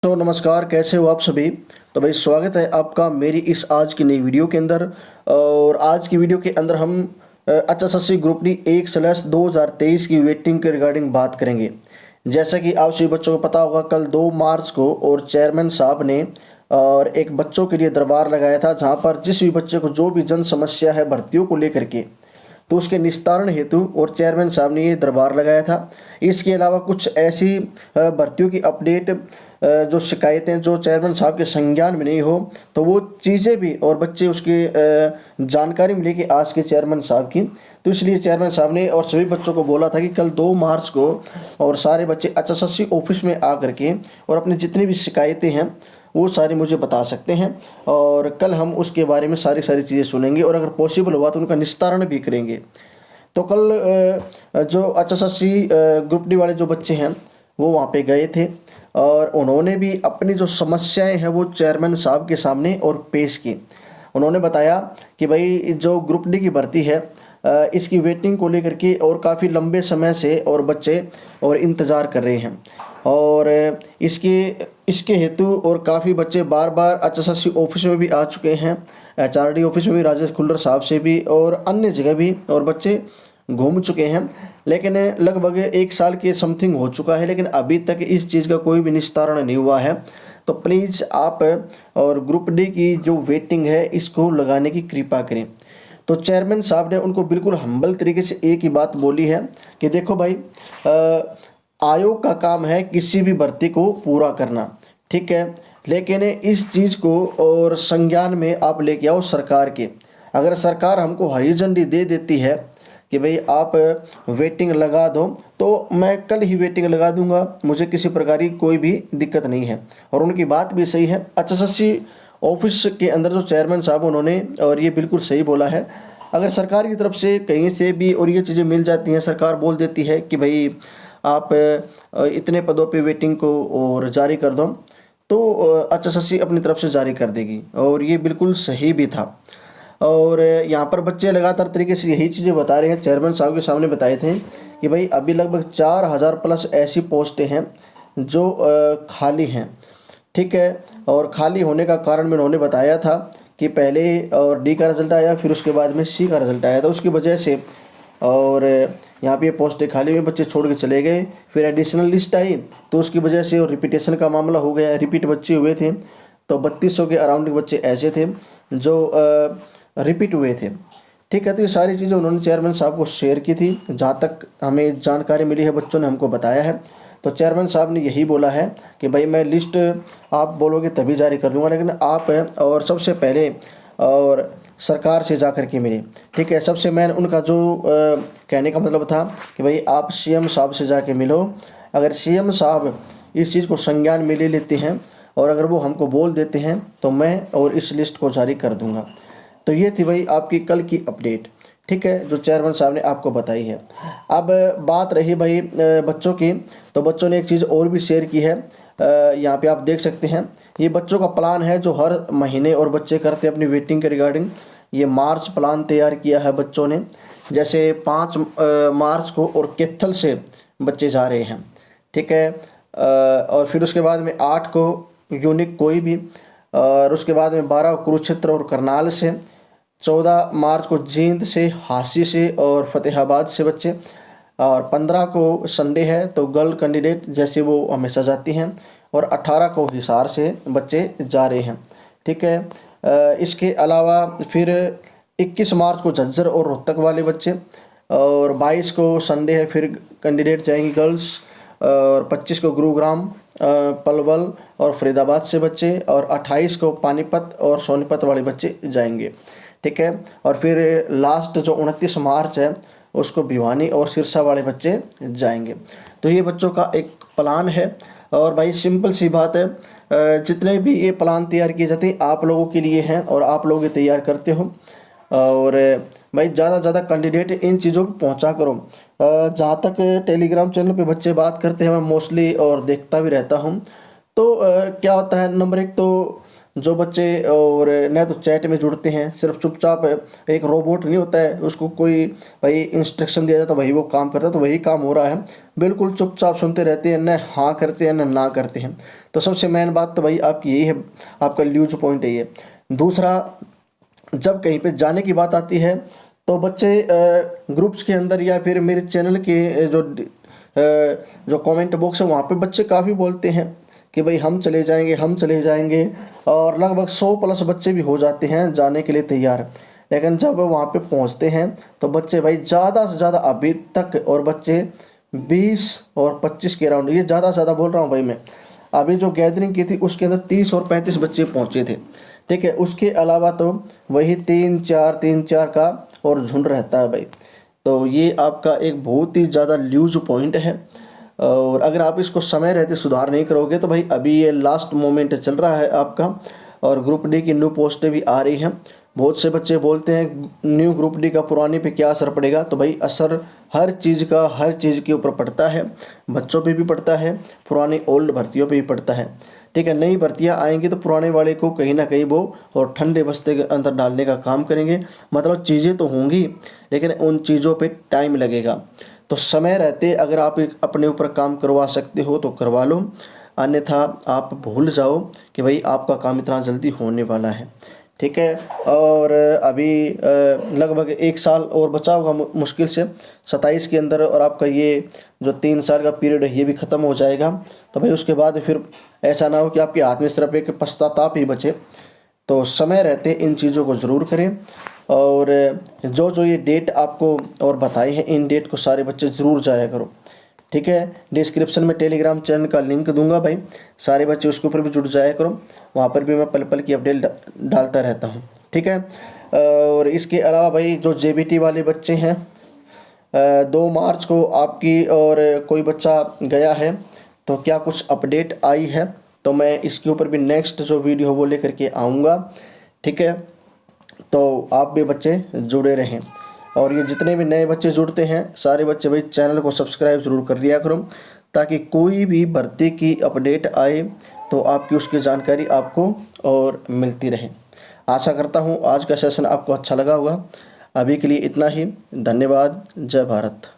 तो नमस्कार, कैसे हो आप सभी। तो भाई स्वागत है आपका मेरी इस आज की नई वीडियो के अंदर। और आज की वीडियो के अंदर हम एचएसएससी ग्रुप डी 1/2023 की वेटिंग के रिगार्डिंग बात करेंगे। जैसा कि आप सभी बच्चों को पता होगा, कल 2 मार्च को और चेयरमैन साहब ने और एक बच्चों के लिए दरबार लगाया था, जहां पर जिस भी बच्चे को जो भी जन समस्या है भर्तियों को लेकर के, तो उसके निस्तारण हेतु और चेयरमैन साहब ने ये दरबार लगाया था। इसके अलावा कुछ ऐसी भर्तियों की अपडेट, जो शिकायतें जो चेयरमैन साहब के संज्ञान में नहीं हो, तो वो चीज़ें भी और बच्चे उसकी जानकारी मिले कि आज के चेयरमैन साहब की। तो इसलिए चेयरमैन साहब ने और सभी बच्चों को बोला था कि कल 2 मार्च को और सारे बच्चे एचएसएससी ऑफिस में आकर के और अपनी जितनी भी शिकायतें हैं वो सारी मुझे बता सकते हैं, और कल हम उसके बारे में सारी चीज़ें सुनेंगे और अगर पॉसिबल हुआ तो उनका निस्तारण भी करेंगे। तो कल जो एचएसएससी ग्रुप डी वाले जो बच्चे हैं वो वहाँ पे गए थे और उन्होंने भी अपनी जो समस्याएं हैं वो चेयरमैन साहब के सामने और पेश की। उन्होंने बताया कि भाई जो ग्रुप डी की भर्ती है, इसकी वेटिंग को लेकर के और काफ़ी लंबे समय से और बच्चे और इंतज़ार कर रहे हैं, और इसके हेतु और काफ़ी बच्चे बार बार एचएसएससी ऑफिस में भी आ चुके हैं, एचआरडी ऑफिस में भी, राजेश खुल्लर साहब से भी और अन्य जगह भी, और बच्चे घूम चुके हैं। लेकिन लगभग 1 साल के समथिंग हो चुका है, लेकिन अभी तक इस चीज़ का कोई भी निस्तारण नहीं हुआ है। तो प्लीज़ आप और ग्रुप डी की जो वेटिंग है इसको लगाने की कृपा करें। तो चेयरमैन साहब ने उनको बिल्कुल हम्बल तरीके से एक ही बात बोली है कि देखो भाई, आयोग का काम है किसी भी भर्ती को पूरा करना, ठीक है, लेकिन इस चीज़ को और संज्ञान में आप लेके आओ सरकार के। अगर सरकार हमको हरी झंडी दे देती है कि भाई आप वेटिंग लगा दो, तो मैं कल ही वेटिंग लगा दूंगा, मुझे किसी प्रकार की कोई भी दिक्कत नहीं है। और उनकी बात भी सही है। एचएसएससी ऑफिस के अंदर जो चेयरमैन साहब उन्होंने और ये बिल्कुल सही बोला है, अगर सरकार की तरफ से कहीं से भी और ये चीज़ें मिल जाती हैं, सरकार बोल देती है कि भाई आप इतने पदों पे वेटिंग को और जारी कर दो, तो एचएसएससी अपनी तरफ से जारी कर देगी, और ये बिल्कुल सही भी था। और यहाँ पर बच्चे लगातार तरीके से यही चीज़ें बता रहे हैं। चेयरमैन साहब के सामने बताए थे कि भाई अभी लगभग 4000 प्लस ऐसी पोस्टें हैं जो खाली हैं, ठीक है। और खाली होने का कारण में उन्होंने बताया था कि पहले और डी का रिजल्ट आया, फिर उसके बाद में सी का रिजल्ट आया था, उसकी वजह से और यहाँ पे पोस्टें खाली में बच्चे छोड़ के चले गए। फिर एडिशनल लिस्ट आई तो उसकी वजह से और रिपीटेशन का मामला हो गया, रिपीट बच्चे हुए थे। तो 3200 के अराउंडिंग बच्चे ऐसे थे जो रिपीट हुए थे, ठीक है। तो ये सारी चीज़ें उन्होंने चेयरमैन साहब को शेयर की थी, जहाँ तक हमें जानकारी मिली है, बच्चों ने हमको बताया है। तो चेयरमैन साहब ने यही बोला है कि भाई मैं लिस्ट आप बोलोगे तभी जारी कर दूंगा, लेकिन आप और सबसे पहले और सरकार से जा कर के मिले, ठीक है। सबसे मेन उनका जो कहने का मतलब था कि भाई आप सीएम साहब से जाके मिलो। अगर सीएम साहब इस चीज़ को संज्ञान में ले लेते हैं और अगर वो हमको बोल देते हैं तो मैं और इस लिस्ट को जारी कर दूंगा। तो ये थी भाई आपकी कल की अपडेट, ठीक है, जो चेयरमैन साहब ने आपको बताई है। अब बात रही भाई बच्चों की, तो बच्चों ने एक चीज़ और भी शेयर की है। यहाँ पे आप देख सकते हैं, ये बच्चों का प्लान है जो हर महीने और बच्चे करते हैं अपनी वेटिंग के रिगार्डिंग। ये मार्च प्लान तैयार किया है बच्चों ने, जैसे 5 मार्च को और कैथल से बच्चे जा रहे हैं, ठीक है। और फिर उसके बाद में 8 को यूनिक कोई भी, और उसके बाद में 12 कुरुक्षेत्र और करनाल से, 14 मार्च को जींद से, हांसी से और फतेहाबाद से बच्चे, और 15 को संडे है तो गर्ल कैंडिडेट जैसे वो हमेशा जाती हैं, और 18 को हिसार से बच्चे जा रहे हैं, ठीक है। इसके अलावा फिर 21 मार्च को झज्जर और रोहतक वाले बच्चे, और 22 को संडे है फिर कैंडिडेट जाएंगी गर्ल्स, और 25 को गुरुग्राम, पलवल और फरीदाबाद से बच्चे, और 28 को पानीपत और सोनीपत वाले बच्चे जाएंगे, ठीक है। और फिर लास्ट जो 29 मार्च है उसको भिवानी और सिरसा वाले बच्चे जाएंगे। तो ये बच्चों का एक प्लान है, और भाई सिंपल सी बात है, जितने भी ये प्लान तैयार किए जाते हैं आप लोगों के लिए हैं और आप लोग ये तैयार करते हो। और भाई ज़्यादा से ज़्यादा कैंडिडेट इन चीज़ों को पहुंचा करो। जहाँ तक टेलीग्राम चैनल पे बच्चे बात करते हैं, मैं मोस्टली और देखता भी रहता हूँ। तो क्या होता है, नंबर 1 तो जो बच्चे और न तो चैट में जुड़ते हैं, सिर्फ चुपचाप, एक रोबोट नहीं होता है, उसको कोई भाई इंस्ट्रक्शन दिया जाता है वही वो काम करता है, तो वही काम हो रहा है, बिल्कुल चुपचाप सुनते रहते हैं, न हाँ करते हैं न ना करते हैं। तो सबसे मेन बात तो भाई आपकी यही है, आपका ल्यूज पॉइंट है ये। दूसरा, जब कहीं पे जाने की बात आती है तो बच्चे ग्रुप्स के अंदर या फिर मेरे चैनल के जो कमेंट बॉक्स है वहाँ पे बच्चे काफ़ी बोलते हैं कि भाई हम चले जाएंगे, हम चले जाएंगे, और लगभग 100+ बच्चे भी हो जाते हैं जाने के लिए तैयार। लेकिन जब वहाँ पे पहुँचते हैं तो बच्चे भाई ज़्यादा से ज़्यादा अभी तक, और बच्चे 20 और 25 के अराउंड, ये ज़्यादा से ज़्यादा बोल रहा हूँ भाई मैं, अभी जो गैदरिंग की थी उसके अंदर 30 और 35 बच्चे पहुँचे थे, ठीक है। उसके अलावा तो वही 3-4 का और झुंड रहता है भाई। तो ये आपका एक बहुत ही ज़्यादा ल्यूज पॉइंट है, और अगर आप इसको समय रहते सुधार नहीं करोगे तो भाई अभी ये लास्ट मोमेंट चल रहा है आपका, और ग्रुप डी की न्यू पोस्टें भी आ रही हैं। बहुत से बच्चे बोलते हैं न्यू ग्रुप डी का पुराने पे क्या असर पड़ेगा, तो भाई असर हर चीज़ का हर चीज़ के ऊपर पड़ता है, बच्चों पे भी पड़ता है, पुरानी ओल्ड भर्तियों पे भी पड़ता है, ठीक है। नई भर्तियाँ आएंगी तो पुराने वाले को कहीं ना कहीं वो और ठंडे बस्ते के अंदर डालने का काम करेंगे। मतलब चीज़ें तो होंगी लेकिन उन चीज़ों पे टाइम लगेगा। तो समय रहते अगर आप अपने ऊपर काम करवा सकते हो तो करवा लो, अन्यथा आप भूल जाओ कि भाई आपका काम इतना जल्दी होने वाला है, ठीक है। और अभी लगभग 1 साल और बचा होगा मुश्किल से 27 के अंदर, और आपका ये जो 3 साल का पीरियड है ये भी ख़त्म हो जाएगा। तो भाई उसके बाद फिर ऐसा ना हो कि आपके हाथ में सिर्फ एक पश्चाताप ही बचे। तो समय रहते इन चीज़ों को ज़रूर करें, और जो जो ये डेट आपको और बताई है इन डेट को सारे बच्चे ज़रूर जाया करो, ठीक है। डिस्क्रिप्शन में टेलीग्राम चैनल का लिंक दूंगा भाई, सारे बच्चे उसके ऊपर भी जुड़ जाया करो, वहाँ पर भी मैं पल पल की अपडेट डालता रहता हूँ, ठीक है। और इसके अलावा भाई जो JBT वाले बच्चे हैं, 2 मार्च को आपकी और कोई बच्चा गया है, तो क्या कुछ अपडेट आई है तो मैं इसके ऊपर भी नेक्स्ट जो वीडियो वो लेकर के आऊँगा, ठीक है। तो आप भी बच्चे जुड़े रहें, और ये जितने भी नए बच्चे जुड़ते हैं सारे बच्चे भाई चैनल को सब्सक्राइब ज़रूर कर लिया करो, ताकि कोई भी भर्ती की अपडेट आए तो आपकी उसकी जानकारी आपको और मिलती रहे। आशा करता हूँ आज का सेशन आपको अच्छा लगा होगा। अभी के लिए इतना ही, धन्यवाद। जय भारत।